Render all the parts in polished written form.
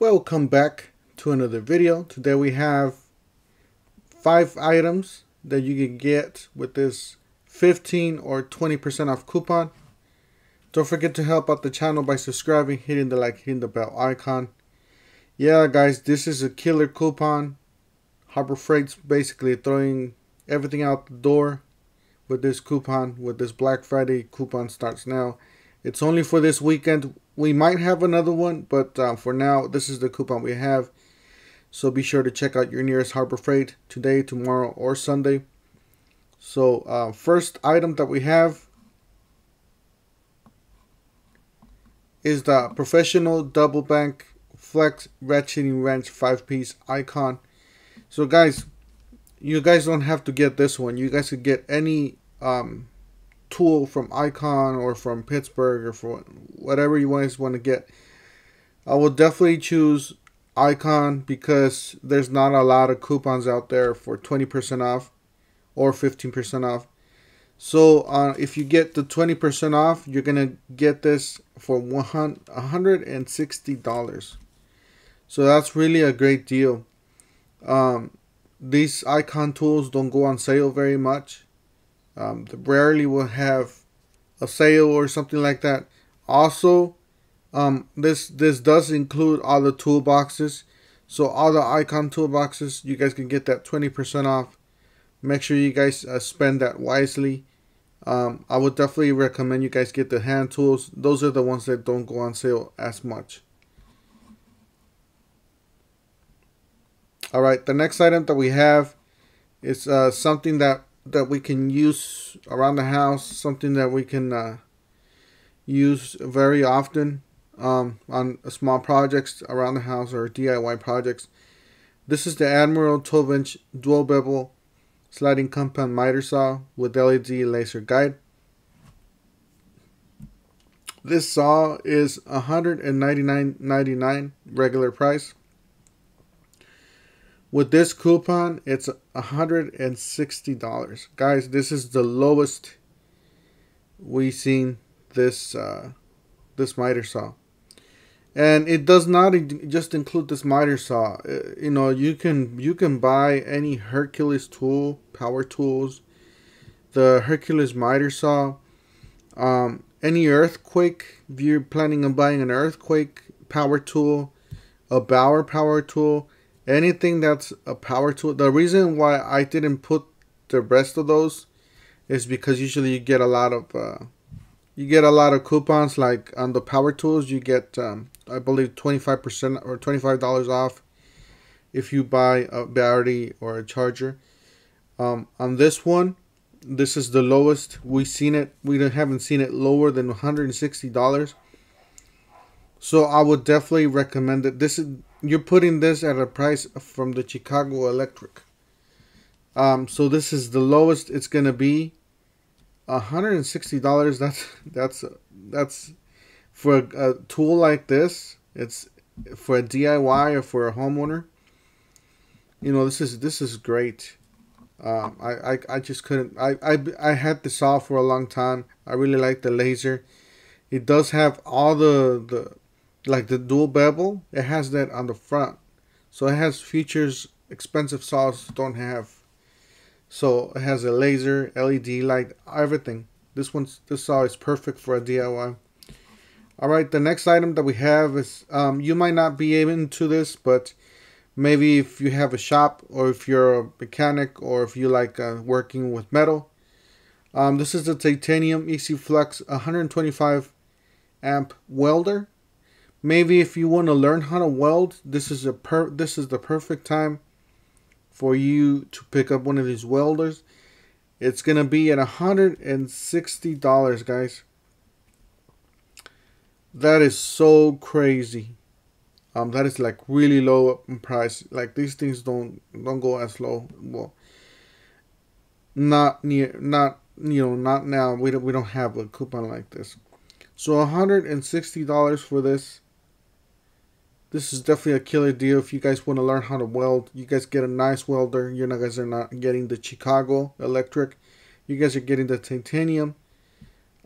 Welcome back to another video. Today we have 5 items that you can get with this 15 or 20% off coupon. Don't forget to help out the channel by subscribing, hitting the like, hitting the bell icon. Yeah guys, this is a killer coupon. Harbor Freight's basically throwing everything out the door with this coupon. With this Black Friday coupon starts now. It's only for this weekend. We might have another one, but for now, this is the coupon we have. So be sure to check out your nearest Harbor Freight today, tomorrow, or Sunday. So first item that we have is the Professional Double Bank Flex Ratcheting Wrench 5-piece icon. So guys, you guys don't have to get this one. You guys could get any tool from Icon or from Pittsburgh or for whatever you guys want to get. I will definitely choose Icon because there's not a lot of coupons out there for 20% off or 15% off. So if you get the 20% off, you're gonna get this for $160. So that's really a great deal. These Icon tools don't go on sale very much. They rarely will have a sale or something like that. Also, this does include all the toolboxes. So all the Icon toolboxes, you guys can get that 20% off. Make sure you guys spend that wisely. I would definitely recommend you guys get the hand tools. Those are the ones that don't go on sale as much. Alright, the next item that we have is something that we can use around the house, something that we can use very often on small projects around the house or DIY projects. This is the ADMIRAL 12-inch Dual-Bevel sliding compound miter saw with LED laser guide. This saw is $199.99 regular price. With this coupon, it's $160. Guys, this is the lowest we've seen this this miter saw. And it does not just include this miter saw. You know, you can buy any Hercules tool, power tools, the Hercules miter saw, any earthquake. If you're planning on buying an earthquake power tool, a Bauer power tool, anything that's a power tool. The reason why I didn't put the rest of those is because usually you get a lot of coupons. Like on the power tools, you get I believe 25% or $25 off if you buy a battery or a charger. On this one, this is the lowest we've seen it. We haven't seen it lower than $160. So I would definitely recommend it. This is, you're putting this at a price from the Chicago Electric. So this is the lowest it's gonna be. $160. That's for a tool like this. It's for a DIY or for a homeowner. You know, this is great. I just couldn't. I had this saw for a long time. I really like the laser. It does have all the like the dual bevel. It has that on the front, so it has features expensive saws don't have. So it has a laser, LED light, everything. This saw is perfect for a DIY. Alright, the next item that we have is, you might not be into this, but maybe if you have a shop or if you're a mechanic or if you like working with metal. This is the titanium Easy-Flux 125 amp welder. Maybe if you want to learn how to weld, this is the perfect time for you to pick up one of these welders. It's gonna be at $160, guys. That is so crazy. That is like really low in price. Like these things don't go as low. Well, not now. We don't have a coupon like this. So $160 for this. This is definitely a killer deal if you guys want to learn how to weld. You guys get a nice welder. You guys are not getting the Chicago Electric. You guys are getting the titanium.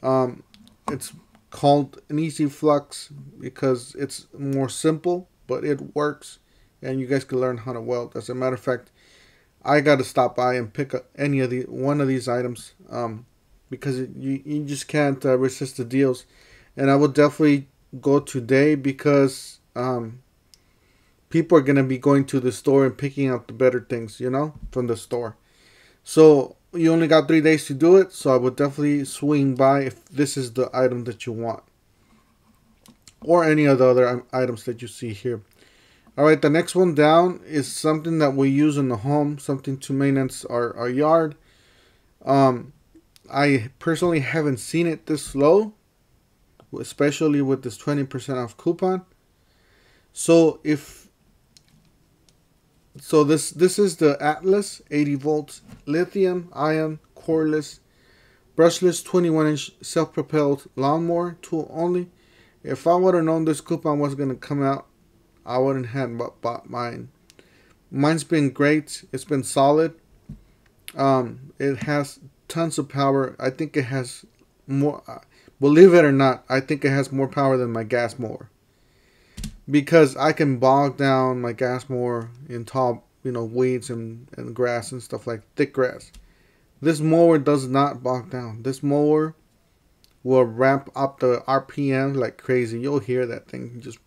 It's called an Easy-Flux because it's more simple. but it works, and you guys can learn how to weld. As a matter of fact, I got to stop by and pick up one of these items, because you just can't resist the deals. And I will definitely go today because people are gonna be going to the store and picking out the better things, from the store. So you only got 3 days to do it. So I would definitely swing by if this is the item that you want, or any of the other items that you see here. All right, the next one down is something that we use in the home, something to maintenance our yard. I personally haven't seen it this low, especially with this 20% off coupon. So this is the Atlas 80 volts Lithium-Ion Cordless Brushless 21-inch self-propelled lawnmower tool only. If I would have known this coupon was going to come out, I wouldn't have bought mine. Mine's been great. It's been solid. It has tons of power. I think it has more. Believe it or not, I think it has more power than my gas mower. Because I can bog down my gas mower in tall, weeds and grass and stuff, like thick grass. This mower does not bog down. This mower will ramp up the RPM like crazy. You'll hear that thing just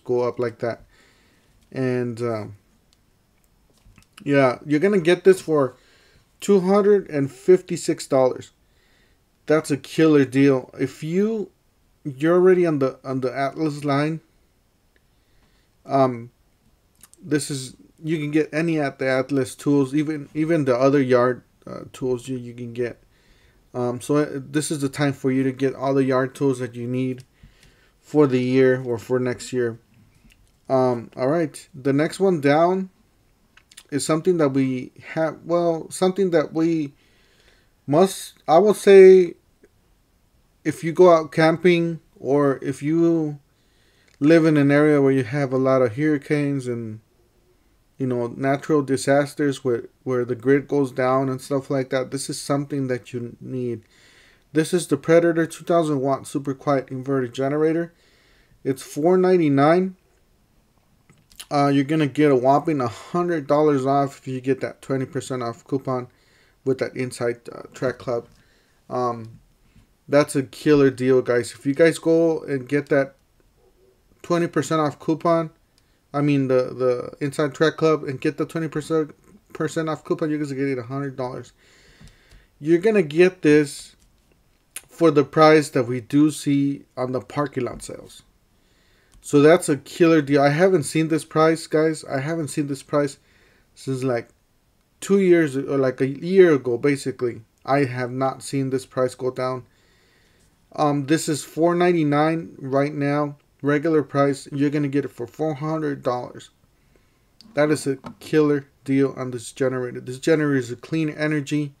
go up like that. And yeah, you're gonna get this for $256. That's a killer deal. If you're already on the Atlas line, this is, you can get any at the Atlas tools, even the other yard tools you can get. So this is the time for you to get all the yard tools that you need for the year or for next year. All right, the next one down is something that we have. Well, something that we must. I would say, if you go out camping, or if you live in an area where you have a lot of hurricanes and natural disasters where the grid goes down and stuff like that, this is something that you need. This is the Predator 2000 watt super quiet inverter generator. It's $499. You're gonna get a whopping $100 off if you get that 20% off coupon with that Inside Track Club. That's a killer deal, guys. If you guys go and get that 20% off coupon, I mean the Inside Track Club, and get the 20% off coupon, you guys are getting $100. You're gonna get this for the price that we do see on the parking lot sales. So that's a killer deal. I haven't seen this price, guys. I haven't seen this price since like 2 years, or like a year ago, basically. I have not seen this price go down. This is $499 right now. Regular price. You're going to get it for $400. That is a killer deal on this generator. This generator is a clean energy.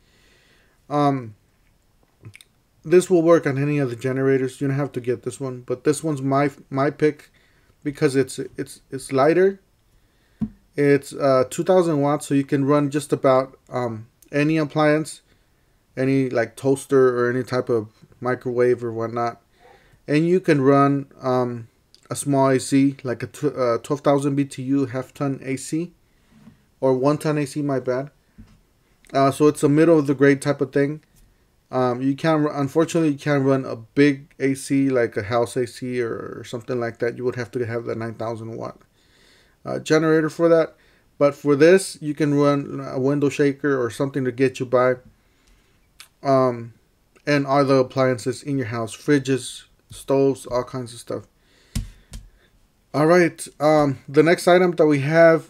This will work on any of the generators. You don't have to get this one, but this one's my pick because it's lighter. It's 2000 watts, so you can run just about any appliance, any like toaster or any type of microwave or whatnot, and you can run a small AC, like a 12,000 BTU half-ton AC, or 1-ton AC, my bad. So it's a middle of the grade type of thing. Unfortunately, you can't run a big AC like a house AC or something like that. You would have to have the 9,000 watt generator for that. But for this, you can run a window shaker or something to get you by. And other appliances in your house, fridges, stoves, all kinds of stuff. All right, the next item that we have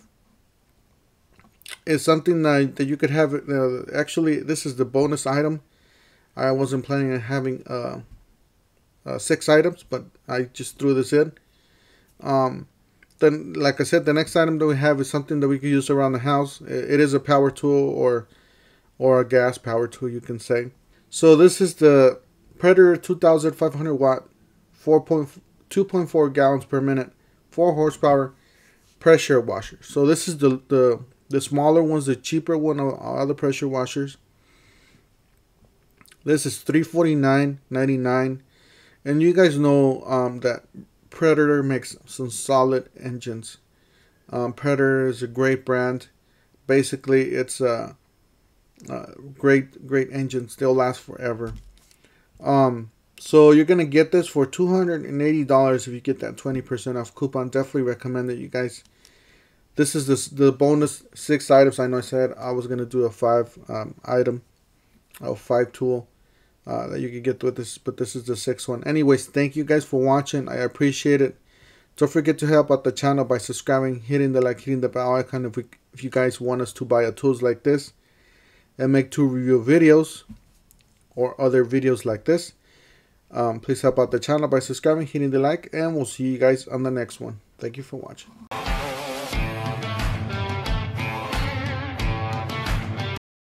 is something that you could have. Actually, this is the bonus item. I wasn't planning on having 6 items, but I just threw this in. Then, like I said, the next item that we have is something that we can use around the house. It is a power tool or a gas power tool, you can say. So this is the Predator 2500 watt, 2.4 gallons per minute, 4 horsepower pressure washer. So this is the smaller ones, the cheaper one of all the pressure washers. This is $349.99, and you guys know that Predator makes some solid engines. Predator is a great brand. Basically, it's a great engines. They'll last forever. So you're gonna get this for $280 if you get that 20% off coupon. Definitely recommend it, you guys. This is the bonus 6 items. I know I said I was gonna do a 5 item, a 5 tool that you could get with this, but this is the 6th one. Anyways, thank you guys for watching. I appreciate it. Don't forget to help out the channel by subscribing, hitting the like, hitting the bell icon if you guys want us to buy tools like this and make tool review videos or other videos like this. Please help out the channel by subscribing, hitting the like, and we'll see you guys on the next one. Thank you for watching.